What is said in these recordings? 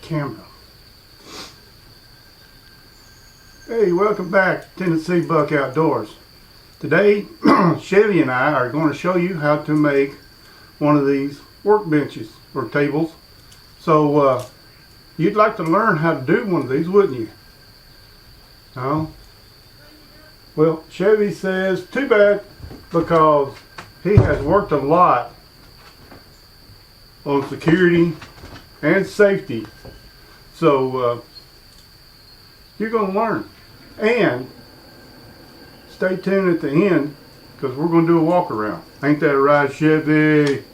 camera. Hey, welcome back to Tennessee Buck Outdoors. Today, Chevy and I are going to show you how to make one of these workbenches or tables. So, you'd like to learn how to do one of these, wouldn't you? No? Well, Chevy says, too bad, because he has worked a lot on security and safety. So, you're going to learn. And stay tuned at the end, because we're going to do a walk around. Ain't that right, Chevy?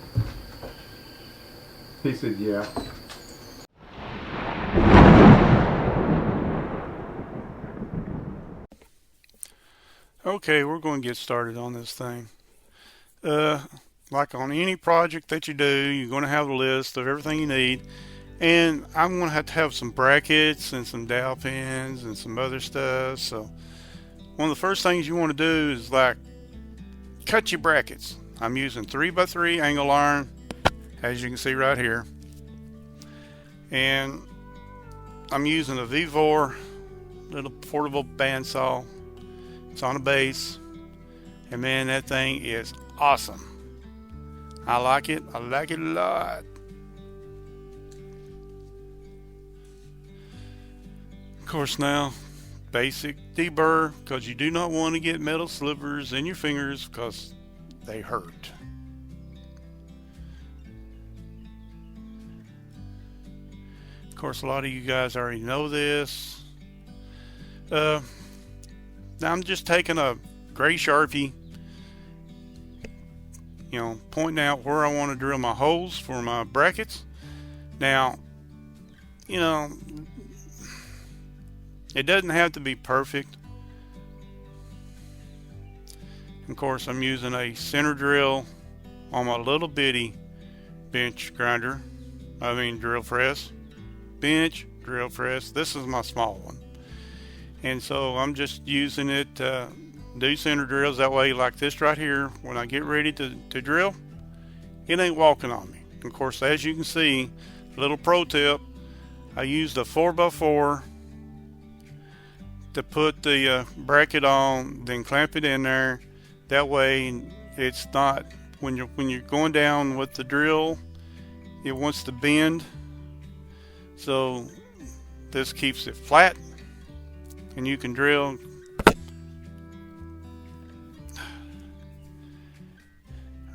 He said, yeah. Okay, we're going to get started on this thing. Like on any project that you do, you're going to have a list of everything you need. And I'm going to have some brackets and some dowel pins and some other stuff. So one of the first things you want to do is like cut your brackets. I'm using 3x3 angle iron, as you can see right here. And I'm using a V4 little portable bandsaw. It's on a base. And man, that thing is awesome. I like it. I like it a lot. Of course, now basic deburr, because you do not want to get metal slivers in your fingers because they hurt. Of course, a lot of you guys already know this. Now I'm just taking a gray Sharpie, pointing out where I want to drill my holes for my brackets. Now, it doesn't have to be perfect. Of course, I'm using a center drill on my little bitty bench grinder. Drill press. Bench, drill press. This is my small one. And so I'm just using it to do center drills. That way, like this right here, when I get ready to drill, it ain't walking on me. Of course, as you can see, little pro tip, I used a 4x4 to put the bracket on, then clamp it in there. That way it's not, when you're going down with the drill, it wants to bend. So this keeps it flat and you can drill.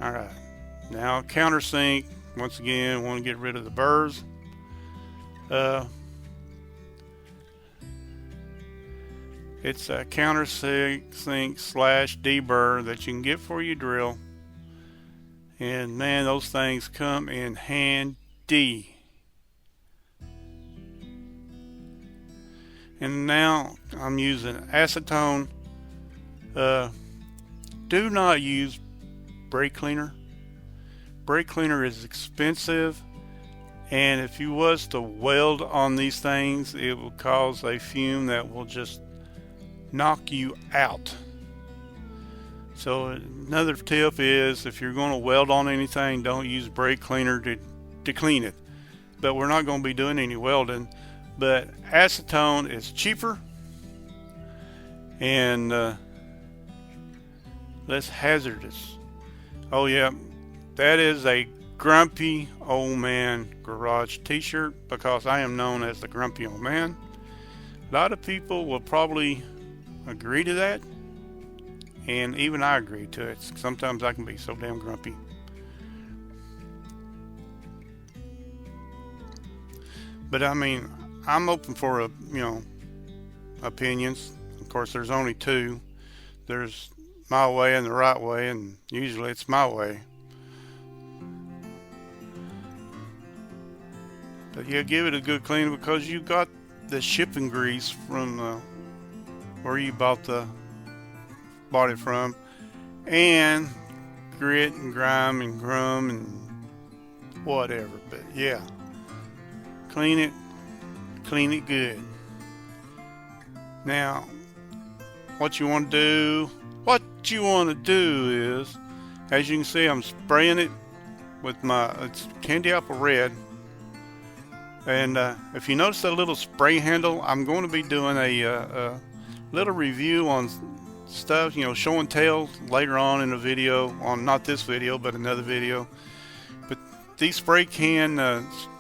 Alright, now countersink. Once again, want to get rid of the burrs. It's a countersink slash deburr that you can get for your drill. And man, those things come in handy. And now I'm using acetone. Do not use brake cleaner. Brake cleaner is expensive. And if you was to weld on these things, it will cause a fume that will just knock you out. So another tip is, if you're going to weld on anything, don't use brake cleaner to clean it. But we're not going to be doing any welding. But acetone is cheaper and less hazardous. Oh yeah, that is a grumpy old man garage t-shirt, because I am known as the grumpy old man. A lot of people will probably agree to that, and even I agree to it. Sometimes I can be so damn grumpy. But I'm open for opinions. Of course, there's only two. There's my way and the right way, and usually it's my way. But yeah, give it a good clean, because you got the shipping grease from where you bought it from, and grit and grime and grum and whatever. But yeah, clean it good. Now, what you want to do is, as you can see, I'm spraying it with my, it's candy apple red. And if you notice that little spray handle, I'm going to be doing a little review on stuff, show and tell later on in a video, on not this video but another video. But these spray can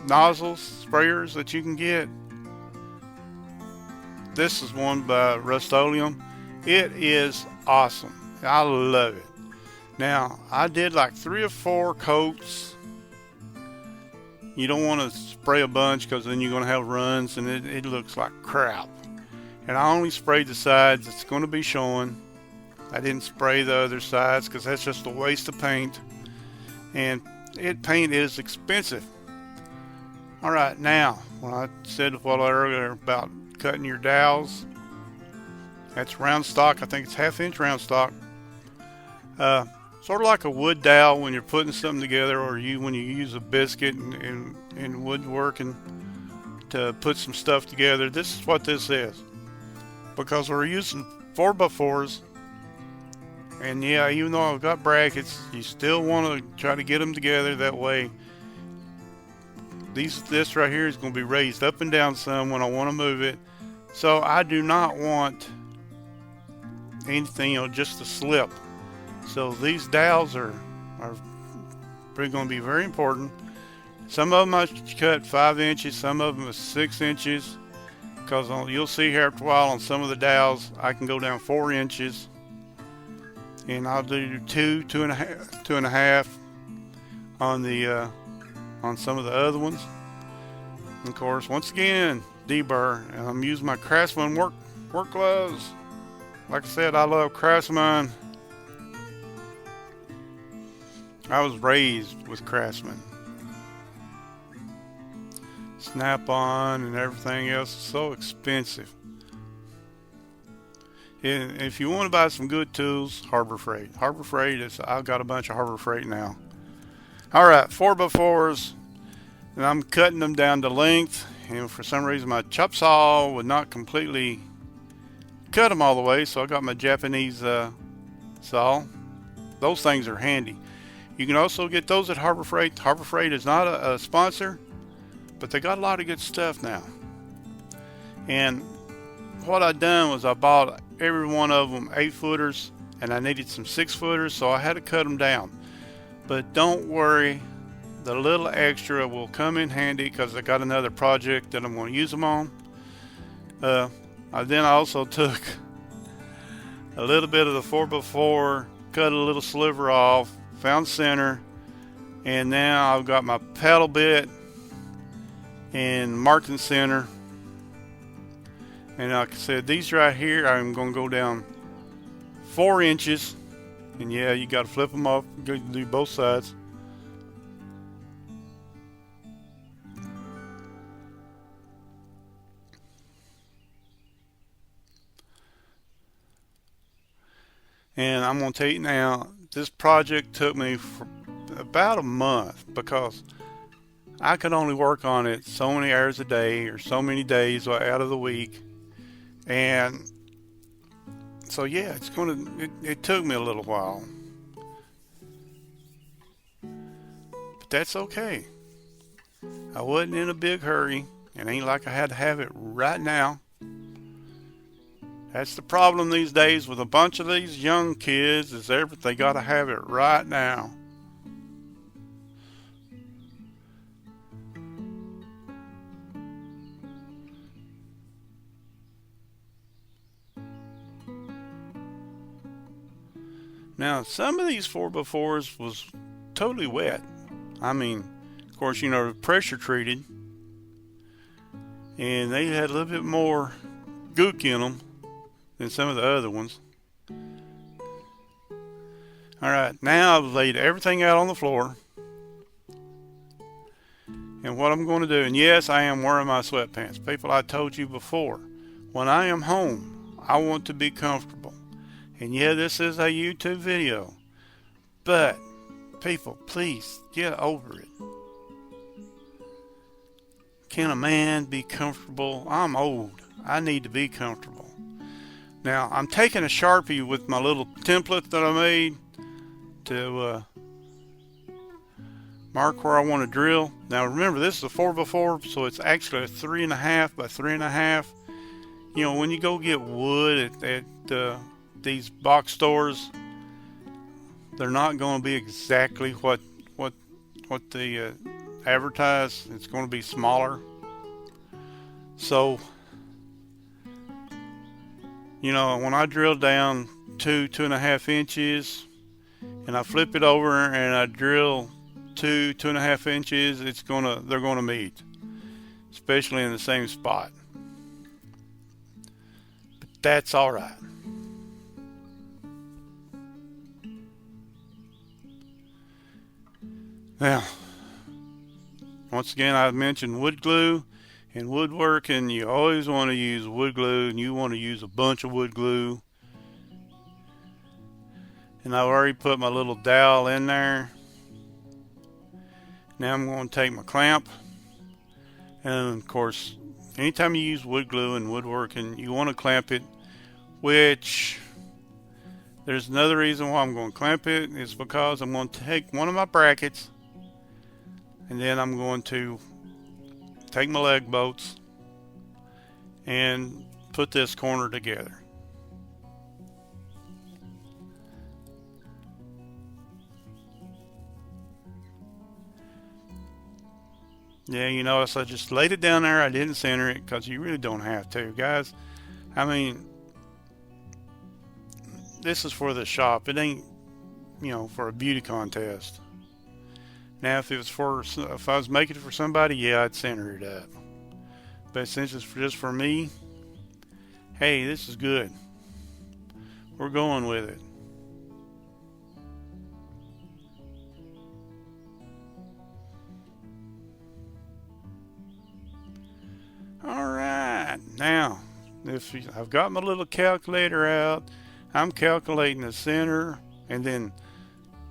nozzles, sprayers that you can get, this is one by Rust-Oleum. It is awesome. I love it. Now, I did like 3 or 4 coats. You don't want to spray a bunch because then you're going to have runs and it looks like crap. And I only sprayed the sides that's going to be showing. I didn't spray the other sides because that's just a waste of paint. And paint is expensive. Alright, now, when I said a while earlier about cutting your dowels, that's round stock. I think it's 1/2 inch round stock. Sort of like a wood dowel when you're putting something together, or when you use a biscuit in woodworking to put some stuff together. This is what this is, because we're using 4x4s, and yeah, even though I've got brackets, you still want to try to get them together that way. This right here is going to be raised up and down some when I want to move it, so I do not want anything, just to slip. So these dowels are going to be very important. Some of them I cut 5 inches, some of them are 6 inches, because you'll see here after a while on some of the dowels I can go down 4 inches, and I'll do 2.5 on the on some of the other ones. And of course, once again, deburr, and I'm using my Craftsman work gloves. Like I said, I love Craftsman. I was raised with Craftsman. Snap-on and everything else is so expensive. And if you want to buy some good tools, Harbor Freight. Harbor Freight I've got a bunch of Harbor Freight now. Alright, 4x4s, and I'm cutting them down to length, and for some reason my chop saw would not completely cut them all the way, so I got my Japanese saw. Those things are handy. You can also get those at Harbor Freight. Harbor Freight is not a sponsor, but they got a lot of good stuff now. And what I done was I bought every one of them 8-footers, and I needed some 6-footers, so I had to cut them down. But don't worry, the little extra will come in handy because I got another project that I'm going to use them on. Then I also took a little bit of the 4x4, cut a little sliver off, found center, and now I've got my paddle bit and marking center. And like I said, these right here, I'm going to go down 4 inches, and yeah, you got to flip them off, do both sides. And I'm going to tell you now, this project took me for about a month because I could only work on it so many hours a day or so many days out of the week. And so yeah, it took me a little while. But that's okay. I wasn't in a big hurry. It ain't like I had to have it right now. That's the problem these days with a bunch of these young kids, is they gotta have it right now. Now, some of these 4x4s was totally wet. I mean, of course, pressure treated, and they had a little bit more gook in them than some of the other ones. Alright, now I've laid everything out on the floor. And what I'm going to do, and yes, I am wearing my sweatpants. People, I told you before, when I am home, I want to be comfortable. And yeah, this is a YouTube video. But, people, please, get over it. Can a man be comfortable? I'm old. I need to be comfortable. Now, I'm taking a Sharpie with my little template that I made to mark where I want to drill. Now remember, this is a 4x4, so it's actually a 3.5 by 3.5. You know, when you go get wood at these box stores, they're not going to be exactly what they advertise. It's going to be smaller. So, you know, when I drill down 2.5 inches, and I flip it over and I drill 2.5 inches, they're gonna meet, especially in the same spot. But that's all right. Now, once again, I've mentioned wood glue. In woodworking, you always want to use wood glue, and you want to use a bunch of wood glue. And I've already put my little dowel in there. Now I'm going to take my clamp, and of course, anytime you use wood glue in woodworking, you want to clamp it, which there's another reason why I'm going to clamp it, is because I'm going to take one of my brackets, and then I'm going to take my leg bolts and put this corner together. Yeah, you notice I just laid it down there. I didn't center it because you really don't have to, guys. I mean, this is for the shop. It ain't, you know, for a beauty contest. Now, if I was making it for somebody, yeah, I'd center it up. But since it's just for me, hey, this is good. We're going with it. Alright, now, I've got my little calculator out. I'm calculating the center, and then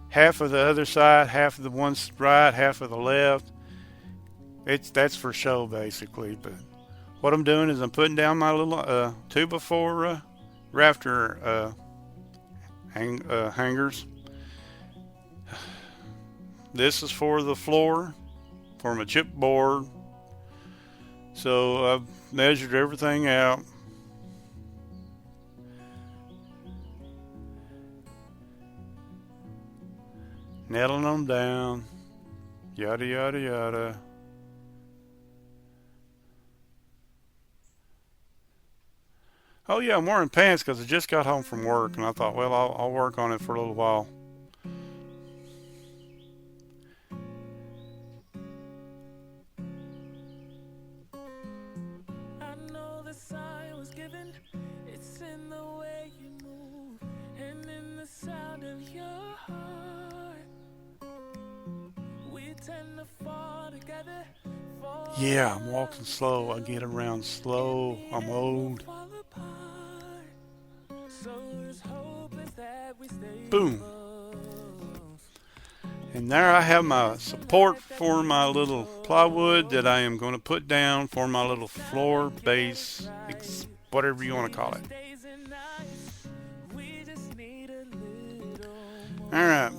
half of the other side, half of the one right, half of the left. That's for show, basically. But what I'm doing is I'm putting down my little 2x4 rafter hangers. This is for the floor, for my chipboard. So I've measured everything out. Nailing them down. Yada yada yada. Oh yeah, I'm wearing pants because I just got home from work, and I thought, well, I'll work on it for a little while. Yeah, I'm walking slow. I get around slow. I'm old. Boom. And there I have my support for my little plywood that I am going to put down for my little floor base, whatever you want to call it. Alright.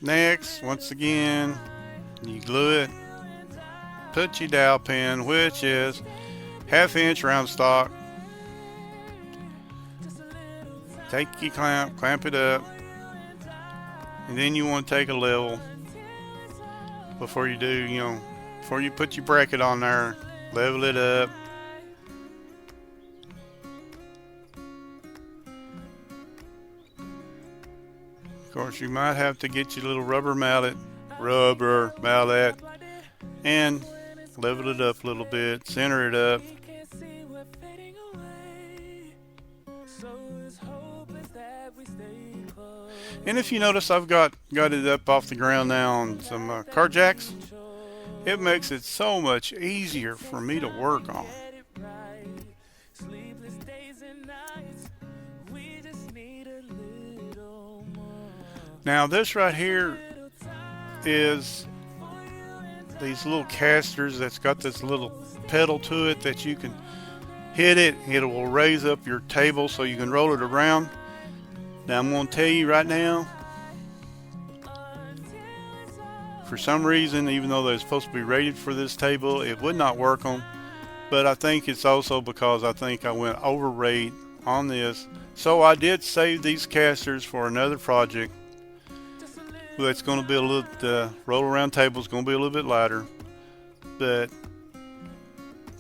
Next, once again, you glue it. Put your dowel pin, which is 1/2 inch round stock. Take your clamp it up, and then you want to take a level before you do, before you put your bracket on there, level it up. Of course, you might have to get your little rubber mallet, and level it up a little bit, center it up. And if you notice, I've got it up off the ground now on some car jacks. It makes it so much easier for me to work on. Now this right here is these little casters that's got this little pedal to it that you can hit it. It will raise up your table so you can roll it around. Now I'm going to tell you right now, for some reason, even though they're supposed to be rated for this table, it would not work on. But I think it's also because I think I went over rate on this. So I did save these casters for another project. It's going to be a little, the roll around table is going to be a little bit lighter. But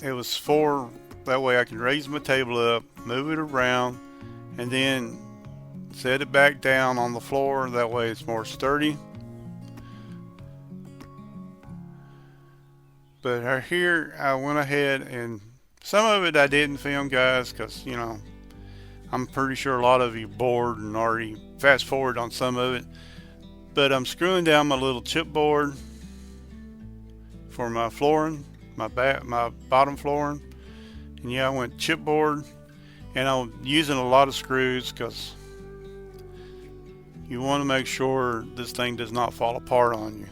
it was for, that way I can raise my table up, move it around, and then set it back down on the floor. That way it's more sturdy. But here I went ahead, and some of it I didn't film, guys, because, you know, I'm pretty sure a lot of you bored and already fast forward on some of it. But I'm screwing down my little chipboard for my flooring, my bottom flooring. And yeah, I went chipboard, and I'm using a lot of screws because you want to make sure this thing does not fall apart on you.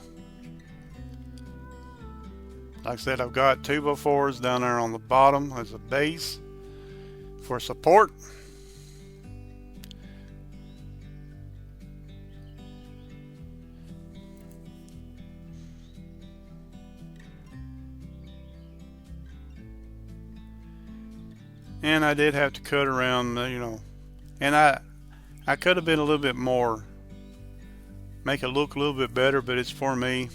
Like I said, I've got 2x4s down there on the bottom as a base for support. And I did have to cut around, you know, and I could have been a little bit more, make it look a little bit better, but it's for me,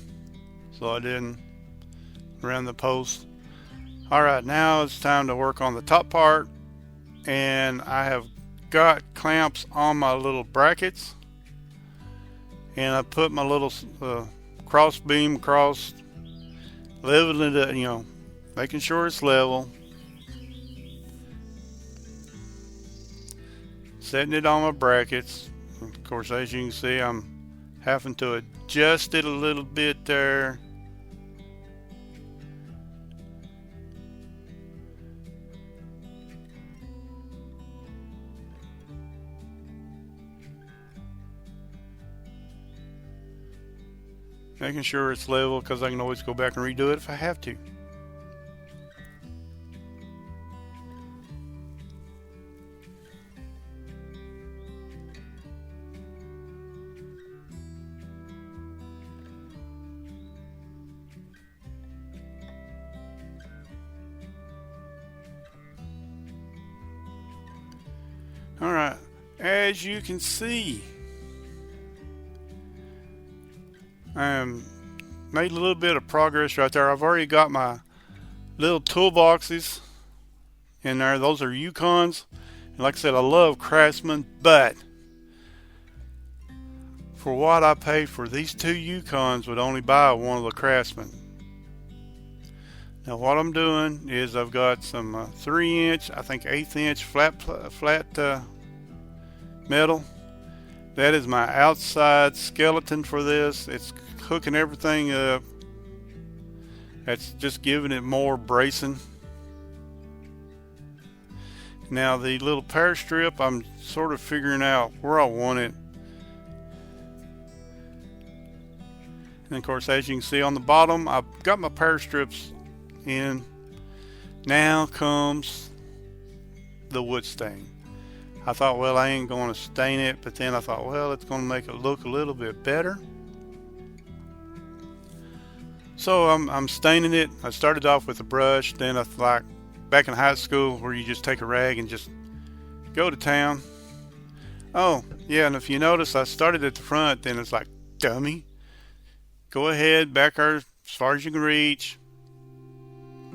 so I didn't. Around the post. Alright, now it's time to work on the top part, and I have got clamps on my little brackets, and I put my little cross beam across, leveling it, you know, making sure it's level, setting it on my brackets. Of course, as you can see, I'm having to adjust it a little bit there. Making sure it's level, because I can always go back and redo it if I have to. Alright, as you can see, made a little bit of progress right there. I've already got my little toolboxes in there. Those are Yukons. And like I said, I love Craftsman, but for what I paid for these two Yukons, would only buy one of the Craftsman. Now what I'm doing is I've got some 3-inch, I think 1/8 inch flat metal. That is my outside skeleton for this. It's hooking everything up. That's just giving it more bracing. Now the little power strip, I'm sort of figuring out where I want it. And of course, as you can see on the bottom, I've got my power strips in. Now comes the wood stain. I thought, well, I ain't going to stain it, but then I thought, well, it's going to make it look a little bit better. So I'm staining it. I started off with a brush, then I like back in high school where you just take a rag and just go to town. Oh, yeah, and if you notice, I started at the front, then it's like, dummy. Go ahead, back there as far as you can reach.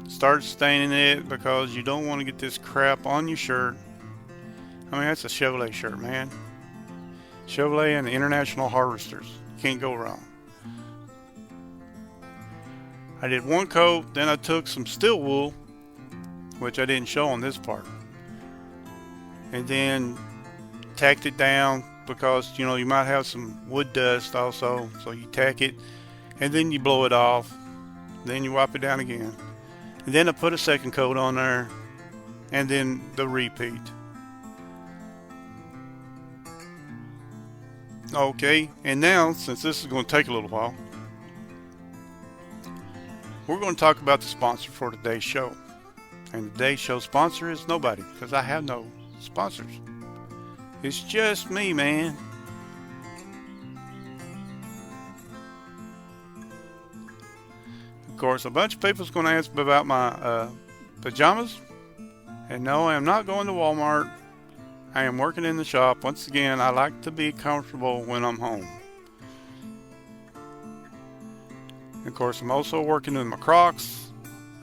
Start staining it because you don't want to get this crap on your shirt. I mean, that's a Chevrolet shirt, man. Chevrolet and the International Harvesters. Can't go wrong. I did one coat, then I took some steel wool, which I didn't show on this part, and then tacked it down because, you know, you might have some wood dust also, so you tack it, and then you blow it off, then you wipe it down again, and then I put a second coat on there, and then the repeat. Okay, and now, since this is going to take a little while, we're going to talk about the sponsor for today's show. And today's show sponsor is nobody, because I have no sponsors. It's just me, man. course, a bunch of people's going to ask me about my pajamas. And no, I am not going to Walmart. I am working in the shop. Once again, I like to be comfortable when I'm home. Of course, I'm also working with my Crocs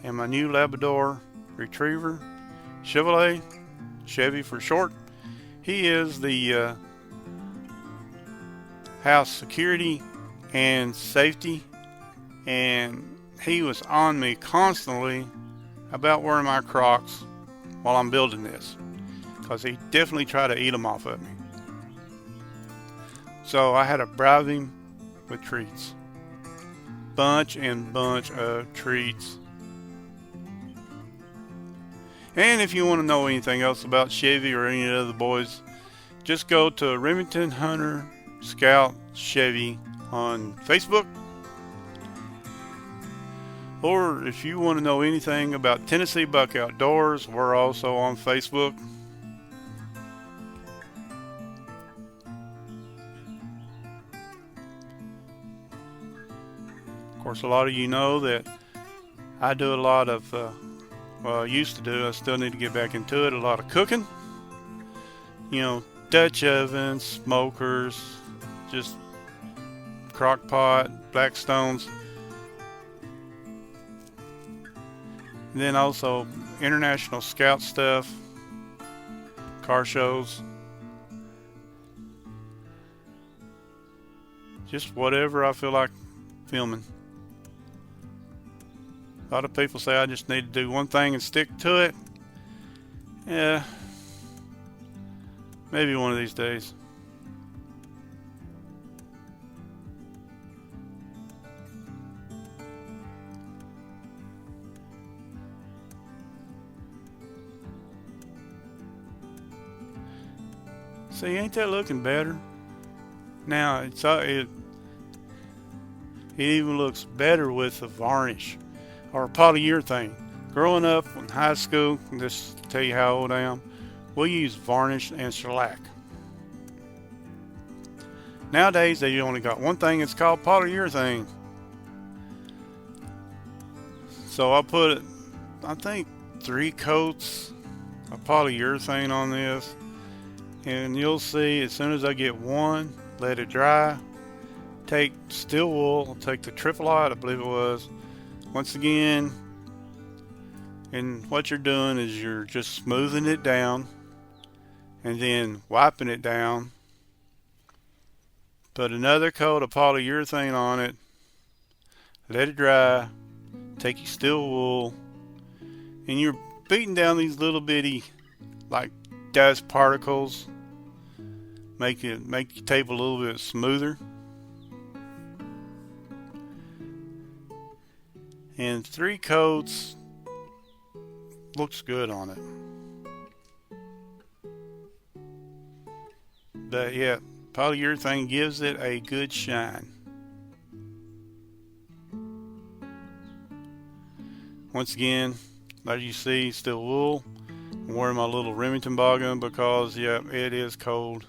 and my new Labrador Retriever Chevrolet, Chevy for short. He is the house security and safety, and he was on me constantly about wearing my Crocs while I'm building this, because he definitely tried to eat them off of me. So I had to bribe him with treats. Bunch of treats. And if you want to know anything else about Chevy or any of the boys, just go to Remington Hunter Scout Chevy on Facebook. Or if you want to know anything about Tennessee Buck Outdoors, we're also on Facebook. Of course, a lot of you know that I do a lot of, I used to do, I still need to get back into it, a lot of cooking. You know, Dutch ovens, smokers, just crock pot, Blackstones. And then also international scout stuff, car shows. Just whatever I feel like filming. A lot of people say I just need to do one thing and stick to it. Yeah, maybe one of these days. See, ain't that looking better? Now it even looks better with the varnish or polyurethane. Growing up in high school, just to tell you how old I am, we use varnish and shellac. Nowadays they only got one thing, it's called polyurethane. So I put, I think, 3 coats of polyurethane on this, and you'll see as soon as I get one, let it dry, take steel wool, take the Triple-Aught, I believe it was, once again, and what you're doing is you're just smoothing it down and then wiping it down. Put another coat of polyurethane on it, let it dry, take your steel wool, and you're beating down these little bitty like dust particles, make your tape a little bit smoother. And 3 coats looks good on it. But yeah, polyurethane gives it a good shine. Once again, as you see, still wool. I'm wearing my little Remington boggin because, yeah, it is cold.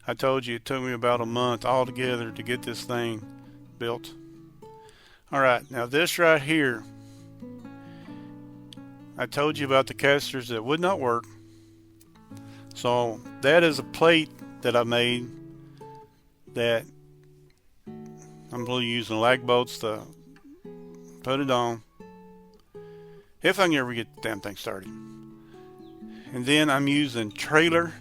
I told you it took me about a month altogether to get this thing built. Alright, now this right here, I told you about the casters that would not work. So that is a plate that I made that I'm going to use lag bolts to put it on, if I can ever get the damn thing started. And then I'm using trailer.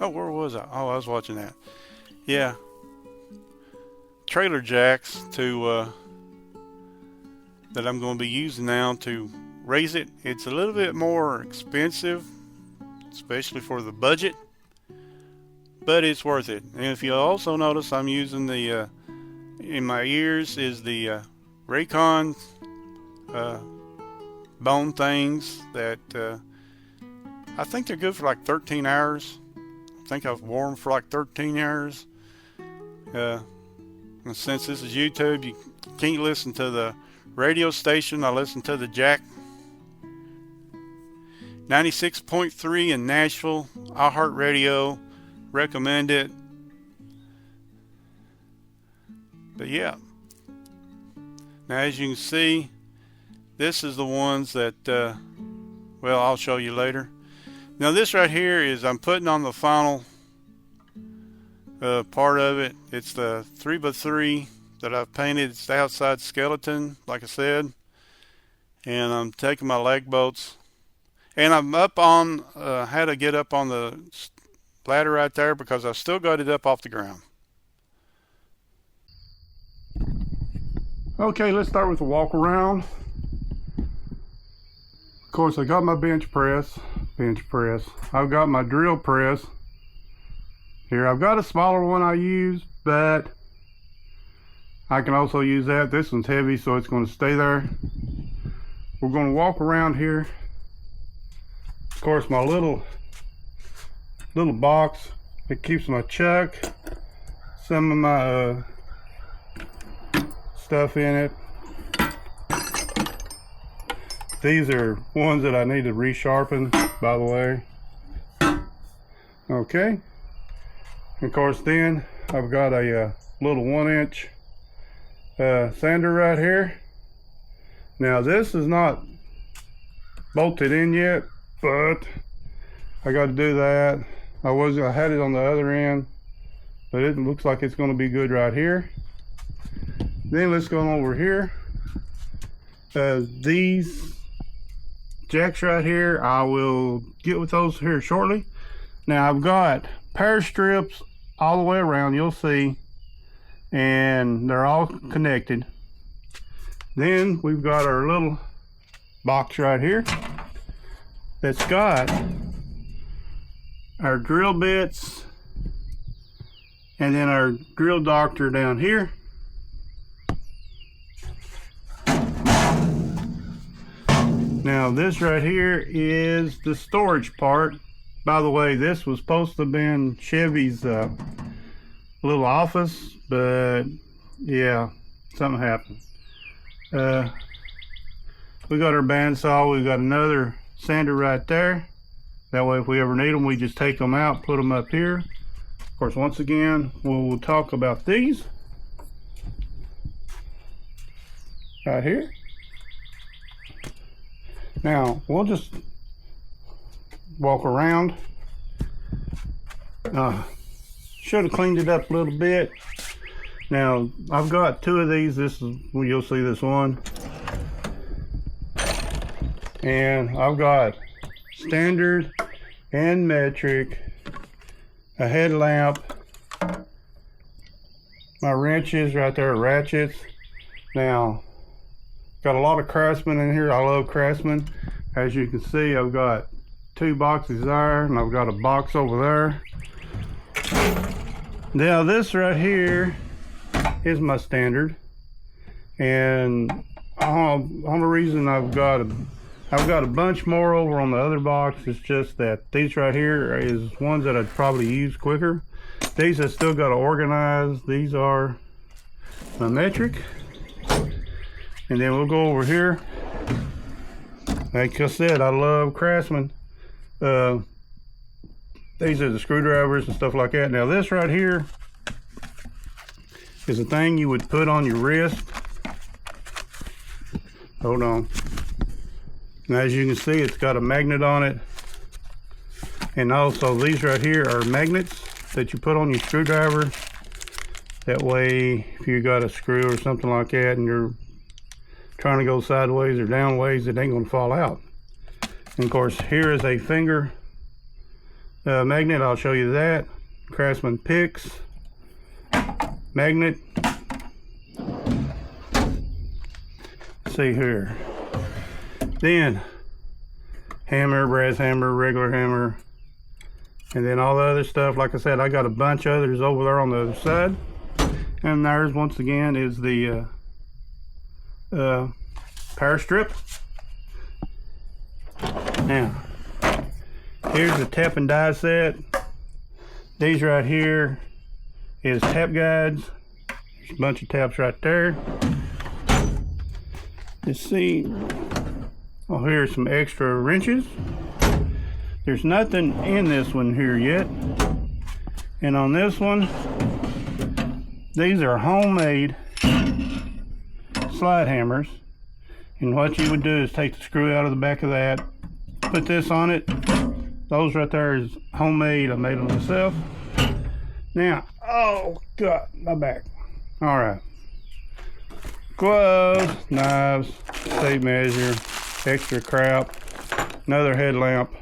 Oh, where was I? Oh, I was watching that. Yeah. Trailer jacks to that I'm going to be using now to raise it. It's a little bit more expensive, especially for the budget, but it's worth it. And if you also notice, I'm using the in my ears is the Raycon bone things that I think they're good for like 13 hours. I think I've worn them for like 13 hours. And since this is YouTube, you can't listen to the radio station. I listen to the jack. 96.3 in Nashville, iHeartRadio, recommend it. But yeah, now as you can see, this is the ones that, well, I'll show you later. Now this right here is I'm putting on the final part of it. It's the 3x3 that I've painted. It's the outside skeleton, like I said. And I'm taking my leg bolts. And I'm up on, had to get up on the ladder right there because I've still got it up off the ground. Okay, let's start with the walk around. Of course, I got my bench press. I've got my drill press. Here, I've got a smaller one I use, but I can also use that. This one's heavy, so it's going to stay there. We're going to walk around here. Of course, my little box, it keeps my chuck, some of my stuff in it. These are ones that I need to resharpen, by the way. Okay. Of course, then I've got a little 1-inch sander right here. Now this is not bolted in yet, but I got to do that. I had it on the other end, but it looks like it's going to be good right here. Then let's go over here. These jacks right here, I will get with those here shortly. Now I've got power strips all the way around, you'll see, and they're all connected. Then we've got our little box right here that's got our drill bits and then our drill doctor down here. Now this right here is the storage part. By the way, this was supposed to have been Chevy's little office, but yeah, something happened. We got our bandsaw. We've got another sander right there. That way if we ever need them, we just take them out, put them up here. Of course, once again, we'll talk about these right here. Now we'll just walk around. Should have cleaned it up a little bit. Now I've got 2 of these. This is, well, you'll see this one, and I've got standard and metric, a headlamp, my wrenches right there, ratchets. Now got a lot of Craftsman in here. I love Craftsman. As you can see, I've got 2 boxes there, and I've got a box over there. Now this right here is my standard, and on the reason I've got a bunch more over on the other box. It's just that these right here is ones that I'd probably use quicker. These I still got to organize. These are my metric. And then we'll go over here. Like I said, I love Craftsman. These are the screwdrivers and stuff like that. Now this right here is a thing you would put on your wrist. Hold on. And as you can see, it's got a magnet on it. And also these right here are magnets that you put on your screwdriver. That way, if you got a screw or something like that and you're trying to go sideways or downways, it ain't gonna fall out. And of course, here is a finger magnet. I'll show you that. Craftsman picks magnet. Let's see here. Then hammer, brass hammer, regular hammer, and then all the other stuff. Like I said, I got a bunch of others over there on the other side. And there's, once again, is the power strip. Now here's the tap and die set. These right here is tap guides. There's a bunch of taps right there. You see, oh, here's some extra wrenches. There's nothing in this one here yet. And on this one, these are homemade slide hammers. And what you would do is take the screw out of the back of that, put this on it. Those right there is homemade. I made them myself. Now, oh God, my back. All right. Gloves, knives, tape measure, extra crap, another headlamp,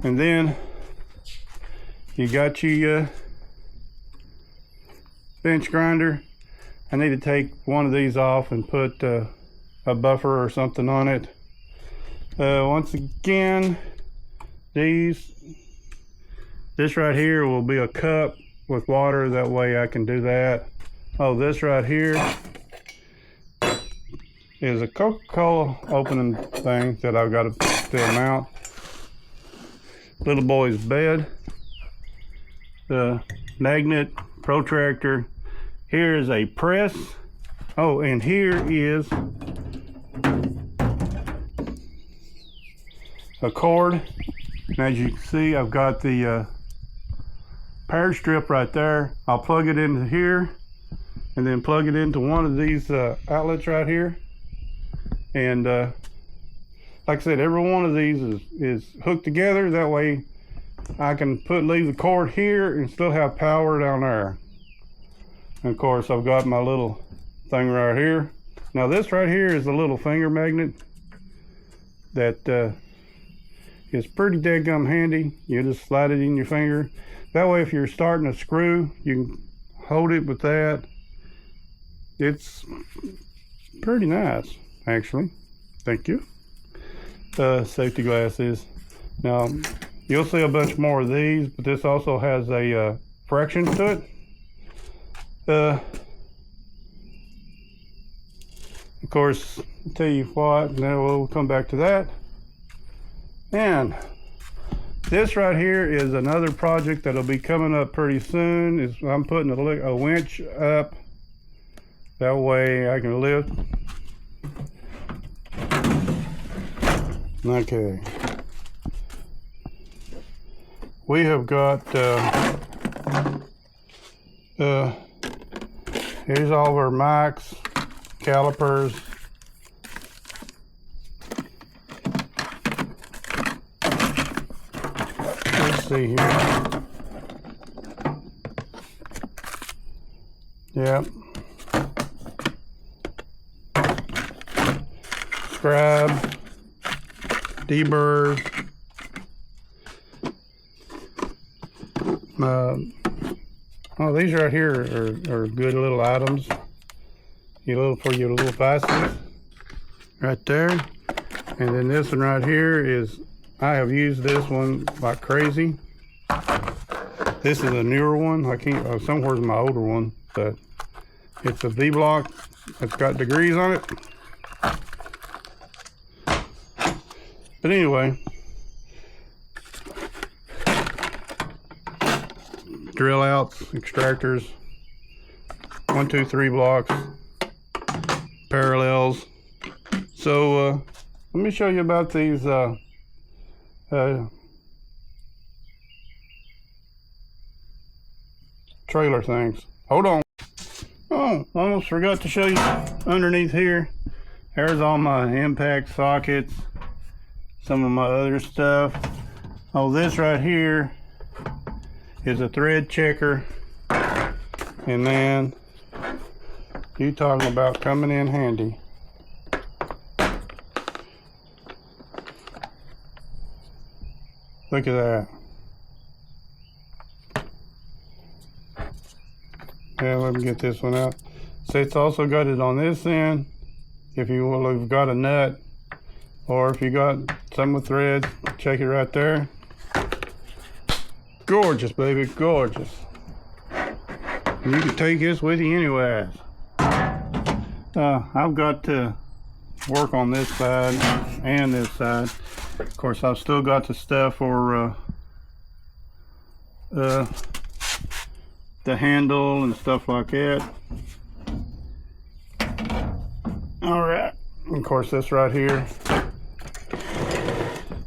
and then you got your bench grinder. I need to take one of these off and put a buffer or something on it. Once again, this right here will be a cup with water. That way I can do that. Oh, this right here is a Coca-Cola opening thing that I've got to still mount. Little boy's bed, the magnet protractor. Here is a press. Oh, and here is a cord. And as you can see, I've got the power strip right there. I'll plug it into here and then plug it into one of these outlets right here. And like I said, every one of these is hooked together. That way I can leave the cord here and still have power down there. And of course, I've got my little thing right here. Now this right here is a little finger magnet that is pretty dadgum handy. You just slide it in your finger. That way if you're starting a screw, you can hold it with that. It's pretty nice, actually. Thank you. Safety glasses. Now, you'll see a bunch more of these, but this also has a fraction to it. Of course, I'll tell you what, and then we'll come back to that. And this right here is another project that'll be coming up pretty soon. I'm putting a winch up. That way I can lift. Okay. We have got here's all of our mics, calipers. Let's see here. Yep. Scribe, deburr, oh, these right here are good little items. For your little devices, right there. And then this one right here is, I have used this one like crazy. This is a newer one. I can't, somewhere's my older one, but it's a V-block. It's got degrees on it. But anyway, drill outs, extractors, 1, 2, 3 blocks, parallels. So let me show you about these trailer things. Hold on. Oh, almost forgot to show you underneath here. There's all my impact sockets, some of my other stuff. Oh, this right here is a thread checker. And then you talking about coming in handy. Look at that. Yeah, let me get this one out. So it's also got it on this end. If you will have got a nut, or if you got some with threads, check it right there. Gorgeous, baby, gorgeous. And you can take this with you anywhere. I've got to work on this side and this side. Of course, I've still got the stuff for the handle and stuff like that. All right. Of course, this right here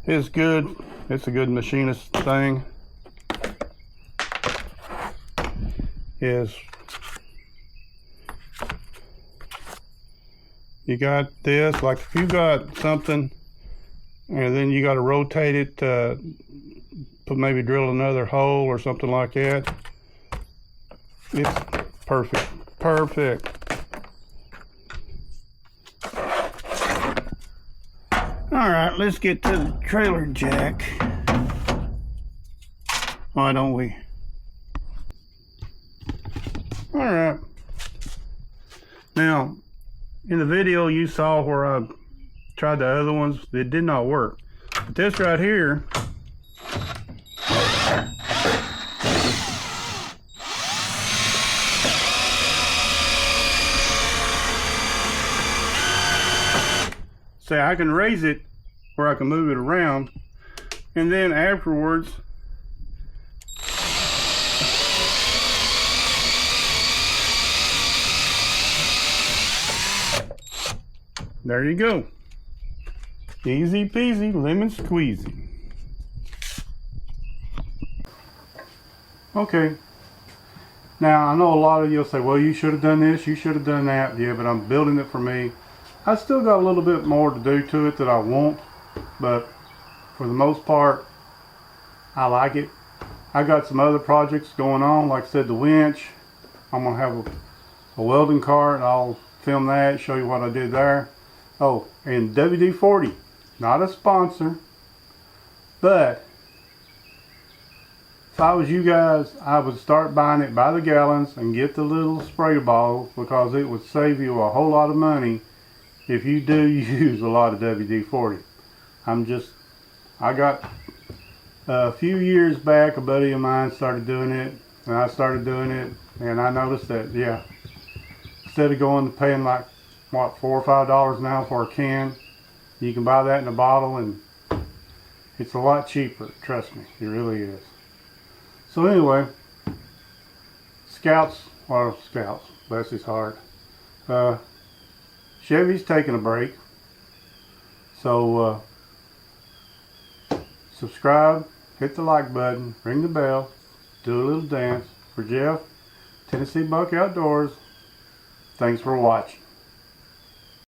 is good It's a good machinist thing. Is you got this, like if you got something and then you got to rotate it to maybe drill another hole or something like that. It's perfect. Perfect. Alright, let's get to the trailer jack. Why don't we? Alright. Now, in the video you saw where I tried the other ones, it did not work. But this right here, say I can raise it where I can move it around, and then afterwards there you go. Easy peasy, lemon squeezy. Okay. Now, I know a lot of you'll say, well, you should have done this, you should have done that. Yeah, but I'm building it for me. I still got a little bit more to do to it that I want, but for the most part, I like it. I got some other projects going on. Like I said, the winch. I'm going to have a welding cart. I'll film that, show you what I did there. Oh, and WD-40, not a sponsor, but if I was you guys, I would start buying it by the gallons and get the little spray bottle, because it would save you a whole lot of money if you do use a lot of WD-40. I got a few years back, a buddy of mine started doing it, and I started doing it, and I noticed that, yeah, instead of going to paying like, what, $4 or $5 now for a can, you can buy that in a bottle, and it's a lot cheaper, trust me, it really is. So anyway, Scouts, bless his heart, Chevy's taking a break, so subscribe, hit the like button, ring the bell, do a little dance. For Jeff, Tennessee Buck Outdoors, thanks for watching.